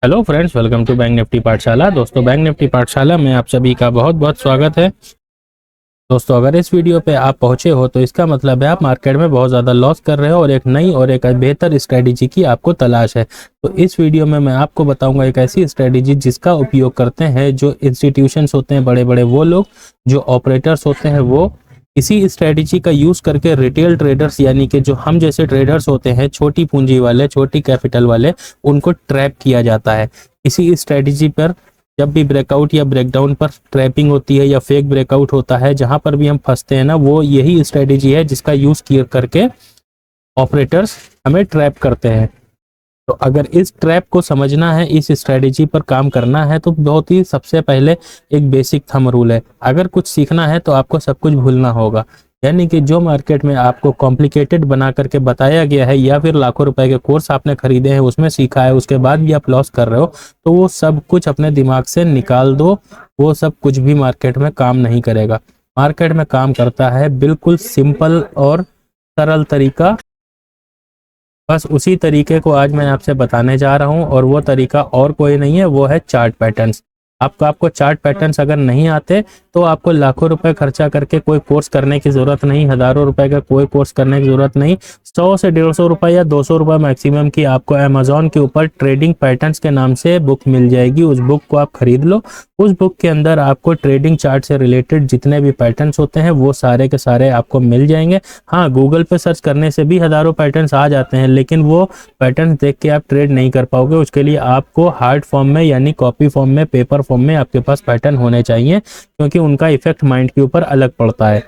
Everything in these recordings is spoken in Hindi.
Hello friends, welcome to bank nifty पाठशाला। दोस्तों, बैंक निफ्टी पाठशाला में आप सभी का बहुत बहुत स्वागत है। दोस्तों, अगर इस वीडियो पे आप पहुंचे हो तो इसका मतलब है आप मार्केट में बहुत ज़्यादा लॉस कर रहे हो और एक नई और एक बेहतर स्ट्रेटजी की आपको तलाश है। तो इस वीडियो में मैं आपको बताऊंगा एक ऐसी स्ट्रेटजी जिसका उपयोग करते हैं जो इंस्टीट्यूशंस होते हैं, बड़े बड़े वो लोग, जो ऑपरेटर्स होते हैं, वो इसी स्ट्रेटजी का यूज़ करके रिटेल ट्रेडर्स यानी कि जो हम जैसे ट्रेडर्स होते हैं, छोटी पूंजी वाले, छोटी कैपिटल वाले, उनको ट्रैप किया जाता है। इसी स्ट्रेटजी पर जब भी ब्रेकआउट या ब्रेकडाउन पर ट्रैपिंग होती है या फेक ब्रेकआउट होता है, जहां पर भी हम फंसते हैं ना, वो यही स्ट्रेटजी है जिसका यूज किया करके ऑपरेटर्स हमें ट्रैप करते हैं। तो अगर इस ट्रैप को समझना है, इस स्ट्रेटजी पर काम करना है, तो बहुत ही सबसे पहले एक बेसिक थंब रूल है। अगर कुछ सीखना है तो आपको सब कुछ भूलना होगा। यानी कि जो मार्केट में आपको कॉम्प्लिकेटेड बना करके बताया गया है या फिर लाखों रुपए के कोर्स आपने खरीदे हैं, उसमें सीखा है, उसके बाद भी आप लॉस कर रहे हो, तो वो सब कुछ अपने दिमाग से निकाल दो। वो सब कुछ भी मार्केट में काम नहीं करेगा। मार्केट में काम करता है बिल्कुल सिंपल और सरल तरीका। बस उसी तरीके को आज मैं आपसे बताने जा रहा हूं और वो तरीका और कोई नहीं है, वो है चार्ट पैटर्न्स। आपको चार्ट पैटर्न्स अगर नहीं आते तो आपको लाखों रुपए खर्चा करके कोई कोर्स करने की जरूरत नहीं, हजारों रुपए का कोई कोर्स करने की जरूरत नहीं। 100 से 150 रुपए या 200 रुपए मैक्सिमम की आपको अमेजोन के ऊपर ट्रेडिंग पैटर्न्स के नाम से बुक मिल जाएगी। उस बुक को आप खरीद लो। उस बुक के अंदर आपको ट्रेडिंग चार्ट से रिलेटेड जितने भी पैटर्न्स होते हैं वो सारे के सारे आपको मिल जाएंगे। हाँ, गूगल पे सर्च करने से भी हजारों पैटर्न्स आ जाते हैं, लेकिन वो पैटर्न देख के आप ट्रेड नहीं कर पाओगे। उसके लिए आपको हार्ड फॉर्म में यानी कॉपी फॉर्म में, पेपर फॉर्म में आपके पास पैटर्न होने चाहिए, क्योंकि उनका इफेक्ट माइंड के ऊपर अलग पड़ता है।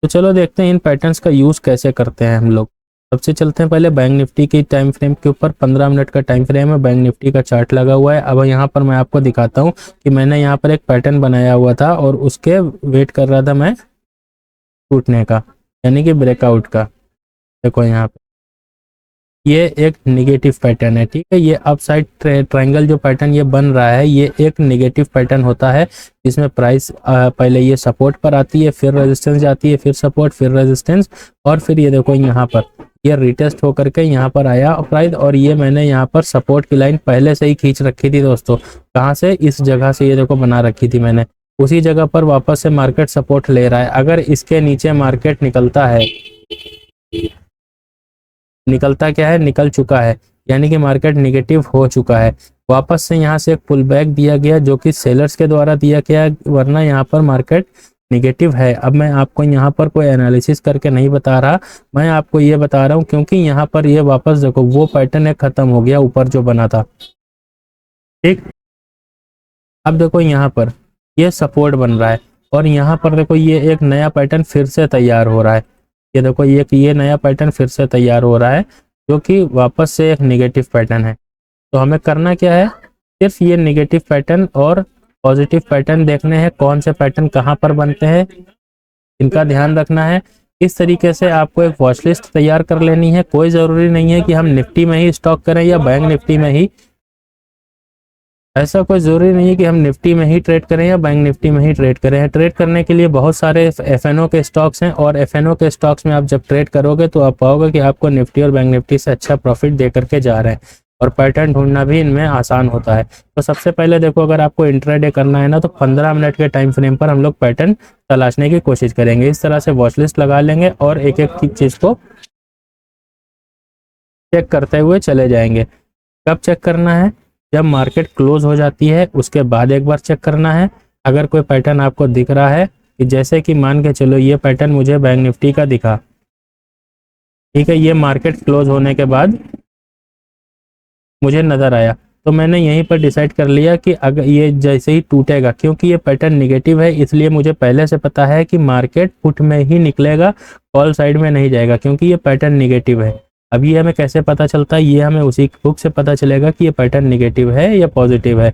तो चलो देखते हैं इन पैटर्न्स का यूज कैसे करते हैं हम लोग। सबसे चलते हैं पहले बैंक निफ्टी की टाइम फ्रेम के ऊपर। 15 मिनट का टाइम फ्रेम है, बैंक निफ्टी का चार्ट लगा हुआ है। अब यहाँ पर मैं आपको दिखाता हूँ कि मैंने यहाँ पर एक पैटर्न बनाया हुआ था और उसके वेट कर रहा था मैं टूटने का, यानी कि ब्रेकआउट का। देखो यहाँ पे ये एक निगेटिव पैटर्न है, ठीक है। ये अपसाइड ट्रायंगल जो पैटर्न ये बन रहा है, ये एक निगेटिव पैटर्न होता है, जिसमें प्राइस पहले ये सपोर्ट पर आती है, फिर रेजिस्टेंस जाती है, फिर सपोर्ट, फिर रेजिस्टेंस, और फिर ये देखो यहाँ पर ये रिटेस्ट होकर के यहाँ पर आया प्राइस। और ये मैंने यहाँ पर सपोर्ट की लाइन पहले से ही खींच रखी थी दोस्तों। कहाँ से? इस जगह से, ये देखो बना रखी थी मैंने। उसी जगह पर वापस से मार्केट सपोर्ट ले रहा है। अगर इसके नीचे मार्केट निकलता है, निकलता क्या है, निकल चुका है, यानी कि मार्केट निगेटिव हो चुका है। वापस से यहाँ से एक पुल बैक दिया गया जो कि सेलर्स के द्वारा दिया गया, वरना यहाँ पर मार्केट निगेटिव है। अब मैं आपको यहाँ पर कोई एनालिसिस करके नहीं बता रहा, मैं आपको ये बता रहा हूँ क्योंकि यहाँ पर ये वापस देखो वो पैटर्न एक खत्म हो गया ऊपर जो बना था, ठीक। अब देखो यहाँ पर ये सपोर्ट बन रहा है और यहाँ पर देखो ये एक नया पैटर्न फिर से तैयार हो रहा है। ये देखो ये नया पैटर्न फिर से तैयार हो रहा है, जो कि वापस से एक निगेटिव पैटर्न है। तो हमें करना क्या है, सिर्फ ये निगेटिव पैटर्न और पॉजिटिव पैटर्न देखने हैं, कौन से पैटर्न कहाँ पर बनते हैं, इनका ध्यान रखना है। इस तरीके से आपको एक वॉच लिस्ट तैयार कर लेनी है। कोई ज़रूरी नहीं है कि हम निफ्टी में ही स्टॉक करें या बैंक निफ्टी में ही, ऐसा कोई ज़रूरी नहीं है कि हम निफ्टी में ही ट्रेड करें या बैंक निफ्टी में ही ट्रेड करें। ट्रेड करने के लिए बहुत सारे एफएनओ के स्टॉक्स हैं, और एफएनओ के स्टॉक्स में आप जब ट्रेड करोगे तो आप पाओगे कि आपको निफ्टी और बैंक निफ्टी से अच्छा प्रॉफिट दे करके जा रहे हैं, और पैटर्न ढूंढना भी इनमें आसान होता है। तो सबसे पहले देखो, अगर आपको इंट्राडे करना है ना, तो 15 मिनट के टाइम फ्रेम पर हम लोग पैटर्न तलाशने की कोशिश करेंगे। इस तरह से वॉच लिस्ट लगा लेंगे और एक एक चीज़ को चेक करते हुए चले जाएंगे। कब चेक करना है? जब मार्केट क्लोज हो जाती है उसके बाद एक बार चेक करना है। अगर कोई पैटर्न आपको दिख रहा है, कि जैसे कि मान के चलो ये पैटर्न मुझे बैंक निफ्टी का दिखा, ठीक है, ये मार्केट क्लोज होने के बाद मुझे नज़र आया, तो मैंने यहीं पर डिसाइड कर लिया कि अगर ये जैसे ही टूटेगा, क्योंकि ये पैटर्न निगेटिव है, इसलिए मुझे पहले से पता है कि मार्केट पुट में ही निकलेगा, कॉल साइड में नहीं जाएगा, क्योंकि ये पैटर्न निगेटिव है। अब ये हमें कैसे पता चलता है? ये हमें उसी बुक से पता चलेगा कि ये पैटर्न निगेटिव है या पॉजिटिव है,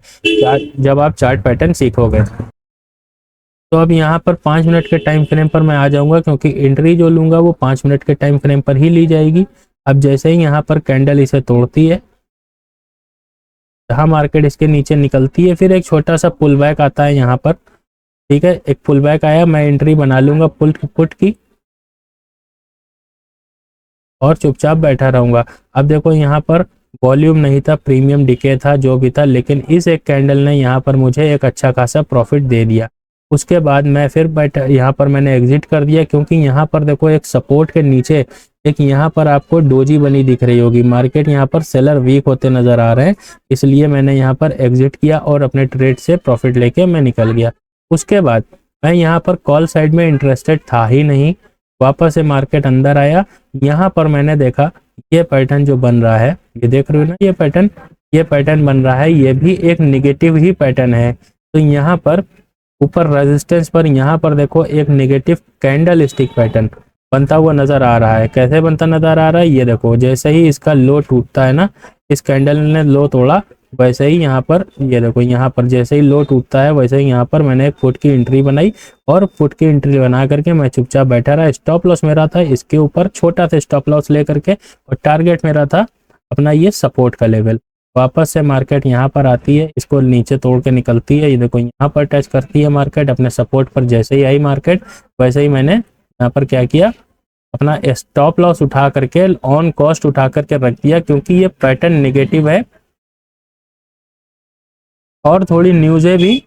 जब आप चार्ट पैटर्न सीखोगे। तो अब यहाँ पर 5 मिनट के टाइम फ्रेम पर मैं आ जाऊंगा, क्योंकि एंट्री जो लूंगा वो 5 मिनट के टाइम फ्रेम पर ही ली जाएगी। अब जैसे ही यहाँ पर कैंडल इसे तोड़ती है, जहाँ मार्केट इसके नीचे निकलती है, फिर एक छोटा सा पुल बैक आता है यहाँ पर, ठीक है। एक पुल बैक आया, मैं एंट्री बना लूंगा पुट की, और चुपचाप बैठा रहूंगा। अब देखो यहाँ पर वॉल्यूम नहीं था, प्रीमियम डिके था, जो भी था, लेकिन इस एक कैंडल ने यहाँ पर मुझे एक अच्छा खासा प्रॉफिट दे दिया। उसके बाद मैं फिर यहाँ पर मैंने एग्जिट कर दिया, क्योंकि यहाँ पर देखो एक सपोर्ट के नीचे एक यहाँ पर आपको डोजी बनी दिख रही होगी। मार्केट यहाँ पर सेलर वीक होते नजर आ रहे हैं, इसलिए मैंने यहाँ पर एग्जिट किया और अपने ट्रेड से प्रॉफिट लेके मैं निकल गया। उसके बाद मैं यहाँ पर कॉल साइड में इंटरेस्टेड था ही नहीं, वापस से मार्केट अंदर आया। यहाँ पर मैंने देखा ये पैटर्न जो बन रहा है, ये देख रहे हो ना, ये पैटर्न बन रहा है, ये भी एक निगेटिव ही पैटर्न है। तो यहाँ पर ऊपर रेजिस्टेंस पर यहाँ पर देखो एक नेगेटिव कैंडल स्टिक पैटर्न बनता हुआ नजर आ रहा है। कैसे बनता नजर आ रहा है, ये देखो, जैसे ही इसका लो टूटता है ना, इस कैंडल ने लो तोड़ा, वैसे ही यहाँ पर ये देखो, यहाँ पर जैसे ही लो टूटता है वैसे ही यहाँ पर मैंने एक फुट की एंट्री बनाई, और फुट की एंट्री बना करके मैं चुपचाप बैठा रहा। स्टॉप लॉस मेरा था इसके ऊपर, छोटा सा स्टॉप लॉस ले करके, और टारगेट मेरा था अपना ये सपोर्ट का लेवल। वापस से मार्केट यहाँ पर आती है, इसको नीचे तोड़ के निकलती है, ये देखो यहाँ पर टच करती है मार्केट अपने सपोर्ट पर। जैसे ही आई मार्केट वैसे ही मैंने यहाँ पर क्या किया, अपना स्टॉप लॉस उठा करके, ऑन कॉस्ट उठा करके रख दिया, क्योंकि ये पैटर्न नेगेटिव है। और थोड़ी न्यूज़ें भी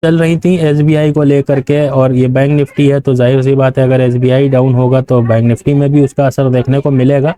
चल रही थी एसबीआई को लेकर के, और ये बैंक निफ्टी है तो जाहिर सी बात है अगर एसबीआई डाउन होगा तो बैंक निफ्टी में भी उसका असर देखने को मिलेगा।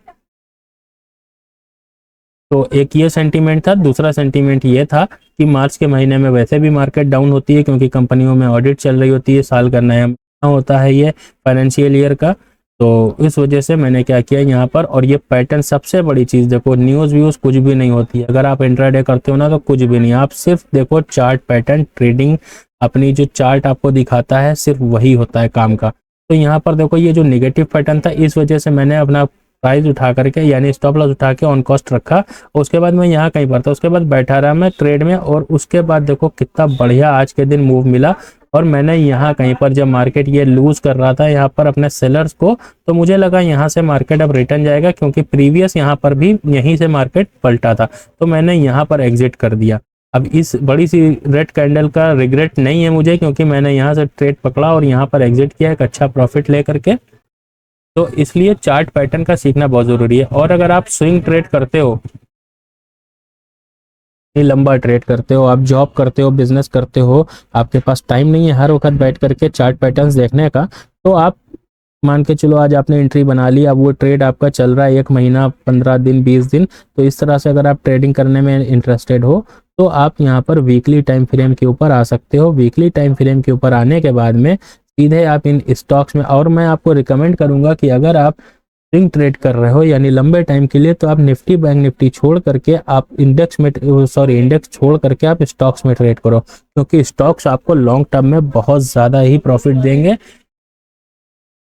तो एक ये सेंटीमेंट था। दूसरा सेंटीमेंट ये था कि मार्च के महीने में वैसे भी मार्केट डाउन होती है, क्योंकि कंपनियों में ऑडिट चल रही होती है, साल का नया महीना होता है ये फाइनेंशियल ईयर का। तो इस वजह से मैंने क्या किया यहाँ पर, और ये पैटर्न सबसे बड़ी चीज़ देखो, न्यूज़ व्यूज़ कुछ भी नहीं होती है। अगर आप इंट्राडे करते हो ना तो कुछ भी नहीं, आप सिर्फ देखो चार्ट पैटर्न, ट्रेडिंग अपनी जो चार्ट आपको दिखाता है सिर्फ वही होता है काम का। तो यहाँ पर देखो ये जो निगेटिव पैटर्न था, इस वजह से मैंने अपना प्राइस उठा करके यानी स्टॉप लॉस उठा के ऑन कॉस्ट रखा। उसके बाद मैं यहाँ कहीं पर था, उसके बाद बैठा रहा मैं ट्रेड में, और उसके बाद देखो कितना बढ़िया आज के दिन मूव मिला। और मैंने यहाँ कहीं पर जब मार्केट ये लूज कर रहा था यहाँ पर अपने सेलर्स को, तो मुझे लगा यहाँ से मार्केट अब रिटर्न जाएगा, क्योंकि प्रीवियस यहाँ पर भी यहीं से मार्केट पलटा था, तो मैंने यहाँ पर एग्जिट कर दिया। अब इस बड़ी सी रेड कैंडल का रिग्रेट नहीं है मुझे, क्योंकि मैंने यहाँ से ट्रेड पकड़ा और यहाँ पर एग्जिट किया एक अच्छा प्रॉफिट ले करके। तो इसलिए चार्ट पैटर्न का सीखना बहुत ज़रूरी है। और अगर आप स्विंग ट्रेड करते हो, लंबा ट्रेड करते हो, आप जॉब करते हो, बिजनेस करते हो, आपके पास टाइम नहीं है हर वक्त बैठ करके चार्ट पैटर्न्स देखने का, तो आप मान के चलो आज आपने एंट्री बना ली, अब वो ट्रेड आपका चल रहा है 1 महीना, 15 दिन, 20 दिन। तो इस तरह से अगर आप ट्रेडिंग करने में इंटरेस्टेड हो तो आप यहाँ पर वीकली टाइम फ्रेम के ऊपर आ सकते हो। वीकली टाइम फ्रेम के ऊपर आने के बाद में सीधे आप इन स्टॉक्स में, और मैं आपको रिकमेंड करूंगा कि अगर आप स्विंग ट्रेड कर रहे हो यानी लंबे टाइम के लिए, तो आप निफ्टी बैंक निफ्टी छोड़ करके आप इंडेक्स छोड़ करके आप स्टॉक्स में ट्रेड करो, क्योंकि स्टॉक्स आपको लॉन्ग टर्म में बहुत ज़्यादा ही प्रॉफिट देंगे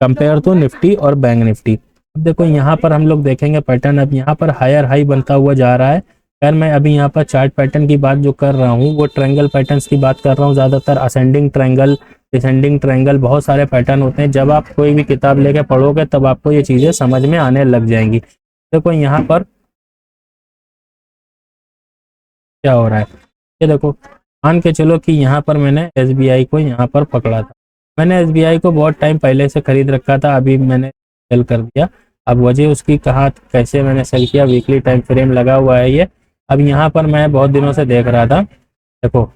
कंपेयर टू निफ्टी और बैंक निफ्टी। अब देखो यहाँ पर हम लोग देखेंगे पैटर्न, अब यहाँ पर हायर हाई बनता हुआ जा रहा है। खैर मैं अभी यहाँ पर चार्ट पैटर्न की बात जो कर रहा हूँ वो ट्रायंगल पैटर्न्स की बात कर रहा हूँ, ज़्यादातर असेंडिंग ट्रायंगल, डिसेंडिंग ट्रायंगल, बहुत सारे पैटर्न होते हैं। जब आप कोई भी किताब लेके पढ़ोगे तब आपको ये चीज़ें समझ में आने लग जाएंगी। देखो यहाँ पर क्या हो रहा है, ये देखो, मान के चलो कि यहाँ पर मैंने एसबीआई को यहाँ पर पकड़ा था। मैंने एसबीआई को बहुत टाइम पहले से खरीद रखा था, अभी मैंने सेल कर दिया। अब वजह उसकी कहाँ कैसे मैंने सेल किया, वीकली टाइम फ्रेम लगा हुआ है ये। अब यहाँ पर मैं बहुत दिनों से देख रहा था, देखो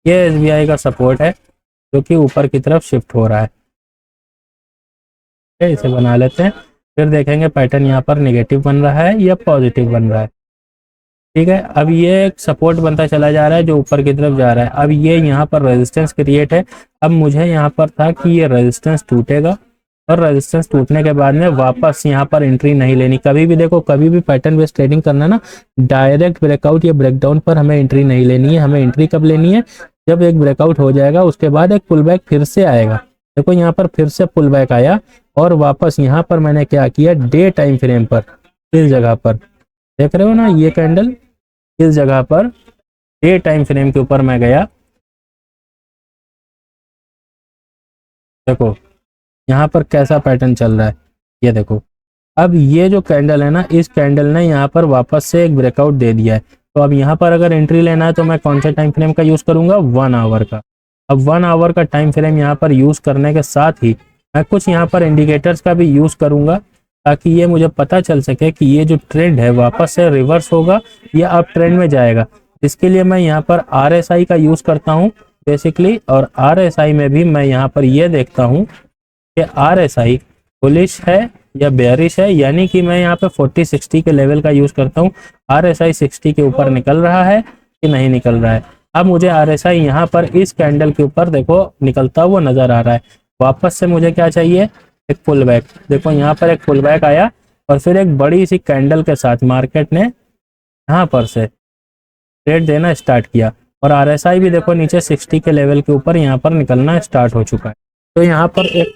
ये एसबीआई का सपोर्ट है जो कि ऊपर की तरफ शिफ्ट हो रहा है। इसे बना लेते हैं, फिर देखेंगे पैटर्न यहाँ पर नेगेटिव बन रहा है या पॉजिटिव बन रहा है। ठीक है, अब ये सपोर्ट बनता चला जा रहा है जो ऊपर की तरफ जा रहा है। अब ये यहाँ पर रेजिस्टेंस क्रिएट है। अब मुझे यहाँ पर था कि ये रेजिस्टेंस टूटेगा, और रेजिस्टेंस टूटने के बाद में वापस यहाँ पर एंट्री नहीं लेनी। कभी भी देखो, कभी भी पैटर्न बेस्ड ट्रेडिंग करना ना, डायरेक्ट ब्रेकआउट या ब्रेकडाउन पर हमें एंट्री नहीं लेनी है। हमें एंट्री कब लेनी है, जब एक ब्रेकआउट हो जाएगा उसके बाद एक पुल बैक फिर से आएगा। देखो यहाँ पर फिर से पुल बैक आया, और वापस यहाँ पर मैंने क्या किया, डे टाइम फ्रेम पर इस जगह पर देख रहे हो ना, ये कैंडल इस जगह पर डे टाइम फ्रेम के ऊपर मैं गया। देखो यहाँ पर कैसा पैटर्न चल रहा है, ये देखो। अब ये जो कैंडल है ना, इस कैंडल ने यहाँ पर वापस से एक ब्रेकआउट दे दिया है। तो अब यहाँ पर अगर एंट्री लेना है तो मैं कौन सा टाइम फ्रेम का यूज करूंगा, 1 आवर का। अब 1 आवर का टाइम फ्रेम यहाँ पर यूज करने के साथ ही मैं कुछ यहाँ पर इंडिकेटर्स का भी यूज करूंगा। ताकि ये मुझे पता चल सके कि ये जो ट्रेंड है वापस से रिवर्स होगा या अप ट्रेंड में जाएगा। इसके लिए मैं यहाँ पर RSI का यूज करता हूँ बेसिकली, और RSI में भी मैं यहाँ पर ये देखता हूँ कि RSI बुलिश है या बेयरिश है, यानी कि मैं यहाँ पे 40-60 के लेवल का यूज करता हूँ। RSI 60 के ऊपर निकल रहा है कि नहीं निकल रहा है। अब मुझे RSI यहाँ पर इस कैंडल के ऊपर देखो निकलता हुआ नजर आ रहा है। वापस से मुझे क्या चाहिए, एक पुल बैक। देखो यहाँ पर एक पुल बैक आया और फिर एक बड़ी सी कैंडल के साथ मार्केट ने यहाँ पर से ट्रेड देना स्टार्ट किया, और RSI भी देखो नीचे 60 के लेवल के ऊपर यहाँ पर निकलना स्टार्ट हो चुका है। तो यहाँ पर एक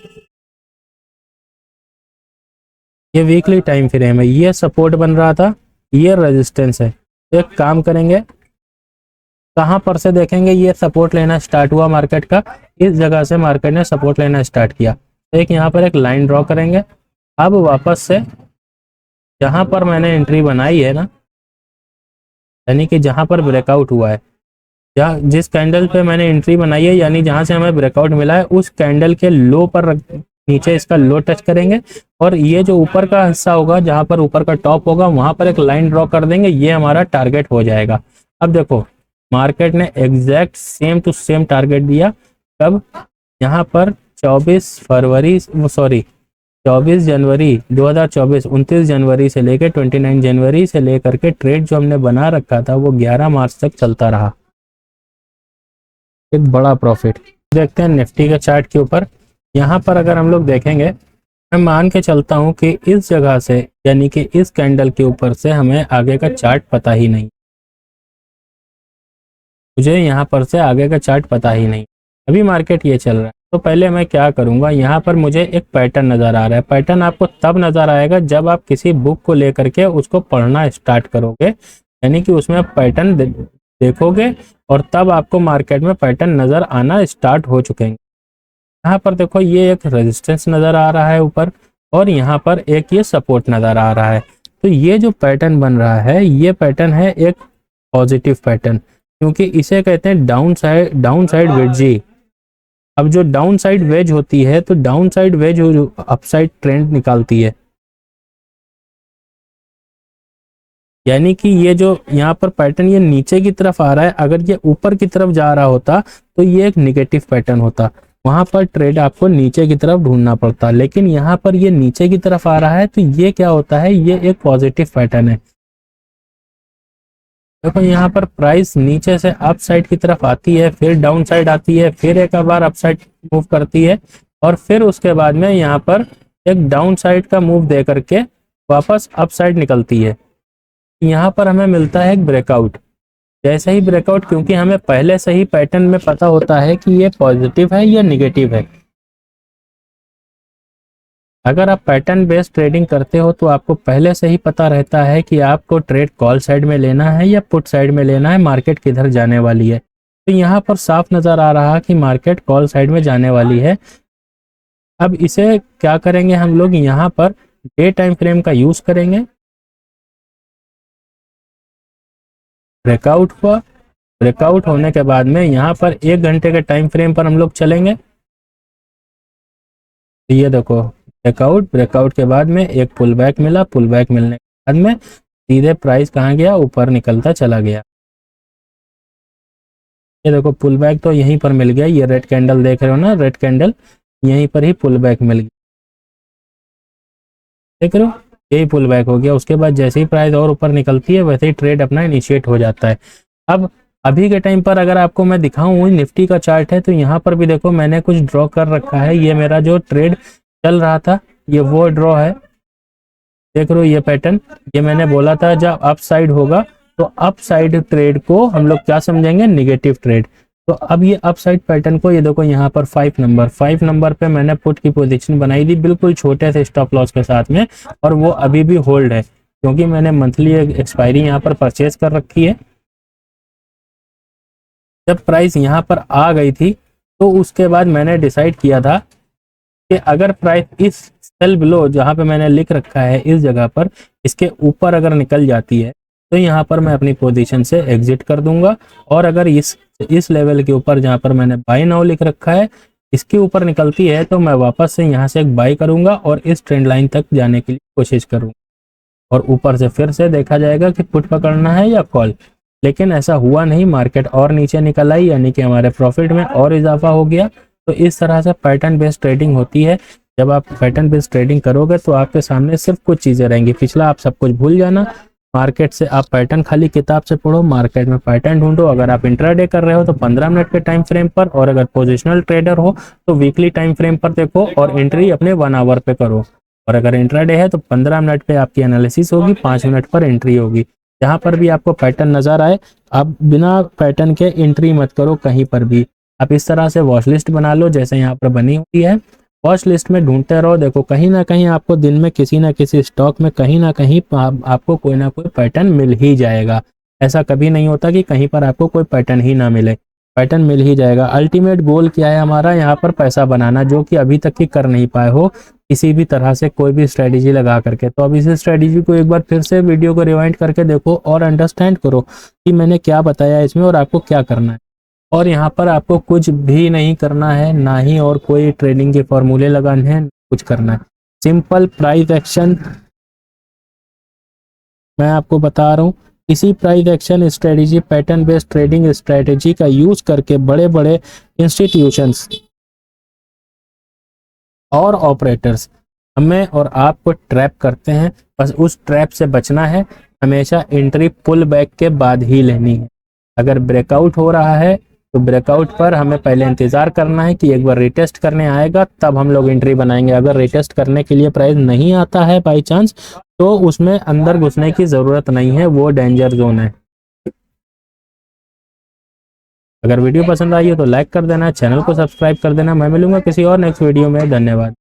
ये वीकली टाइम फ्रेम है, ये सपोर्ट बन रहा था, ये रेजिस्टेंस है। तो एक काम करेंगे, कहाँ पर से देखेंगे ये सपोर्ट लेना स्टार्ट हुआ मार्केट का, इस जगह से मार्केट ने सपोर्ट लेना स्टार्ट किया। तो एक यहाँ पर एक लाइन ड्रॉ करेंगे। अब वापस से जहाँ पर मैंने एंट्री बनाई है ना, यानी कि जहाँ पर ब्रेकआउट हुआ है, जहाँ जिस कैंडल पे मैंने एंट्री बनाई है, यानी जहाँ से हमें ब्रेकआउट मिला है, उस कैंडल के लो पर नीचे इसका लो टच करेंगे, और ये जो ऊपर का हिस्सा होगा जहाँ पर ऊपर का टॉप होगा वहां पर एक लाइन ड्रॉ कर देंगे। ये हमारा टारगेट हो जाएगा। अब देखो मार्केट ने exact same to same target दिया। कब, यहाँ पर 24 जनवरी 2024, 29 जनवरी से लेकर 29 जनवरी से लेकर के ट्रेड जो हमने बना रखा था वो 11 मार्च तक चलता रहा, एक बड़ा प्रॉफिट। देखते हैं निफ्टी के चार्ट के ऊपर। यहाँ पर अगर हम लोग देखेंगे, मैं मान के चलता हूँ कि इस जगह से, यानी कि इस कैंडल के ऊपर से हमें आगे का चार्ट पता ही नहीं, मुझे यहाँ पर से आगे का चार्ट पता ही नहीं, अभी मार्केट ये चल रहा है। तो पहले मैं क्या करूँगा, यहाँ पर मुझे एक पैटर्न नज़र आ रहा है। पैटर्न आपको तब नज़र आएगा जब आप किसी बुक को लेकर के उसको पढ़ना स्टार्ट करोगे, यानी कि उसमें पैटर्न देखोगे, और तब आपको मार्केट में पैटर्न नज़र आना स्टार्ट हो चुके हैं। यहाँ पर देखो ये एक रेजिस्टेंस नज़र आ रहा है ऊपर, और यहाँ पर एक ये सपोर्ट नज़र आ रहा है। तो ये जो पैटर्न बन रहा है, ये पैटर्न है एक पॉजिटिव पैटर्न, क्योंकि इसे कहते हैं डाउन साइड वेजी। अब जो डाउन साइड वेज होती है, तो downside wedge upside trend निकालती है, यानी कि ये जो यहाँ पर पैटर्न ये नीचे की तरफ आ रहा है, अगर ये ऊपर की तरफ जा रहा होता तो ये एक निगेटिव पैटर्न होता, वहां पर ट्रेड आपको नीचे की तरफ ढूंढना पड़ता। लेकिन यहाँ पर ये नीचे की तरफ आ रहा है, तो ये क्या होता है, ये एक पॉजिटिव पैटर्न है। देखो यहाँ पर प्राइस नीचे से अप साइड की तरफ आती है, फिर डाउन साइड आती है, फिर एक बार अप साइड मूव करती है, और फिर उसके बाद में यहाँ पर एक डाउन साइड का मूव दे करके वापस अप साइड निकलती है। यहाँ पर हमें मिलता है एक ब्रेकआउट। जैसे ही ब्रेकआउट, क्योंकि हमें पहले से ही पैटर्न में पता होता है कि ये पॉजिटिव है या निगेटिव है। अगर आप पैटर्न बेस्ड ट्रेडिंग करते हो तो आपको पहले से ही पता रहता है कि आपको ट्रेड कॉल साइड में लेना है या पुट साइड में लेना है, मार्केट किधर जाने वाली है। तो यहाँ पर साफ नज़र आ रहा कि मार्केट कॉल साइड में जाने वाली है। अब इसे क्या करेंगे हम लोग, यहाँ पर डे टाइम फ्रेम का यूज़ करेंगे। ब्रेकआउट हुआ, ब्रेकआउट होने के बाद में यहाँ पर 1 घंटे के टाइम फ्रेम पर हम लोग चलेंगे। तो ये देखो ब्रेकआउट के बाद में एक पुल बैक मिला, पुल बैक मिलने के बाद में सीधे प्राइस कहाँ गया, ऊपर निकलता चला गया। ये देखो पुल बैक तो यहीं पर मिल गया, ये रेड कैंडल देख रहे हो ना, रेड कैंडल यहीं पर ही पुल बैक मिल गया, देख रहे हो, यही पुल बैक हो गया। उसके बाद जैसे ही प्राइस और ऊपर निकलती है वैसे ही ट्रेड अपना इनिशिएट हो जाता है। अब अभी के टाइम पर अगर आपको मैं दिखाऊं, निफ्टी का चार्ट है, तो यहाँ पर भी देखो मैंने कुछ ड्रॉ कर रखा है। ये मेरा जो ट्रेड चल रहा था ये वो ड्रॉ है, देख रहे हो ये पैटर्न। ये मैंने बोला था जब अप साइड होगा तो अप साइड ट्रेड को हम लोग क्या समझेंगे, निगेटिव ट्रेड। तो अब ये अप साइड पैटर्न को, ये देखो यहाँ पर 5 नंबर पे मैंने पुट की पोजीशन बनाई थी, बिल्कुल छोटे से स्टॉप लॉस के साथ में, और वो अभी भी होल्ड है क्योंकि मैंने मंथली एक्सपायरी यहाँ पर परचेज कर रखी है। जब प्राइस यहाँ पर आ गई थी तो उसके बाद मैंने डिसाइड किया था कि अगर प्राइस इस सेल बिलो जहाँ पे मैंने लिख रखा है इस जगह पर, इसके ऊपर अगर निकल जाती है तो यहाँ पर मैं अपनी पोजीशन से एग्जिट कर दूंगा। और अगर इस लेवल के ऊपर जहाँ पर मैंने बाय नाउ लिख रखा है इसके ऊपर निकलती है तो मैं वापस से यहाँ से एक बाई करूंगा और इस ट्रेंड लाइन तक जाने के लिए कोशिश करूंगा और ऊपर से फिर से देखा जाएगा कि पुट पकड़ना है या कॉल। लेकिन ऐसा हुआ नहीं, मार्केट और नीचे निकल आई, यानी कि हमारे प्रॉफिट में और इजाफा हो गया। तो इस तरह से पैटर्न बेस्ड ट्रेडिंग होती है। जब आप पैटर्न बेस्ड ट्रेडिंग करोगे तो आपके सामने सिर्फ कुछ चीजें रहेंगी, पिछला आप सब कुछ भूल जाना। मार्केट से आप पैटर्न खाली किताब से पढ़ो, मार्केट में पैटर्न ढूंढो। अगर आप इंट्राडे कर रहे हो तो 15 मिनट के टाइम फ्रेम पर, और अगर पोजिशनल ट्रेडर हो तो वीकली टाइम फ्रेम पर देखो और एंट्री अपने 1 आवर पे करो। और अगर इंट्राडे है तो 15 मिनट पे आपकी एनालिसिस होगी, 5 मिनट पर एंट्री होगी। जहां पर भी आपको पैटर्न नजर आए आप बिना पैटर्न के एंट्री मत करो कहीं पर भी। आप इस तरह से वॉच लिस्ट बना लो जैसे यहाँ पर बनी हुई है। वॉच लिस्ट में ढूंढते रहो, देखो कहीं ना कहीं आपको दिन में किसी ना किसी स्टॉक में कहीं ना कहीं आपको कोई ना कोई पैटर्न मिल ही जाएगा। ऐसा कभी नहीं होता कि कहीं पर आपको कोई पैटर्न ही ना मिले, पैटर्न मिल ही जाएगा। अल्टीमेट गोल क्या है हमारा, यहाँ पर पैसा बनाना, जो कि अभी तक ही कर नहीं पाए हो किसी भी तरह से कोई भी स्ट्रेटेजी लगा करके। तो अब इस स्ट्रेटेजी को एक बार फिर से वीडियो को रिवाइंड करके देखो और अंडरस्टैंड करो कि मैंने क्या बताया इसमें और आपको क्या करना है। और यहाँ पर आपको कुछ भी नहीं करना है, ना ही और कोई ट्रेडिंग के फॉर्मूले लगाने हैं, कुछ करना है। सिंपल प्राइस एक्शन मैं आपको बता रहा हूँ। इसी price action strategy, pattern based trading strategy का यूज करके बड़े बड़े इंस्टीट्यूशंस और ऑपरेटर्स हमें और आपको ट्रैप करते हैं। बस उस ट्रैप से बचना है। हमेशा एंट्री पुल बैक के बाद ही लेनी है। अगर ब्रेकआउट हो रहा है तो ब्रेकआउट पर हमें पहले इंतजार करना है कि एक बार रिटेस्ट करने आएगा तब हम लोग एंट्री बनाएंगे। अगर रिटेस्ट करने के लिए प्राइस नहीं आता है बाई चांस तो उसमें अंदर घुसने की जरूरत नहीं है, वो डेंजर जोन है। अगर वीडियो पसंद आई हो तो लाइक कर देना, चैनल को सब्सक्राइब कर देना। मैं मिलूंगा किसी और नेक्स्ट वीडियो में। धन्यवाद।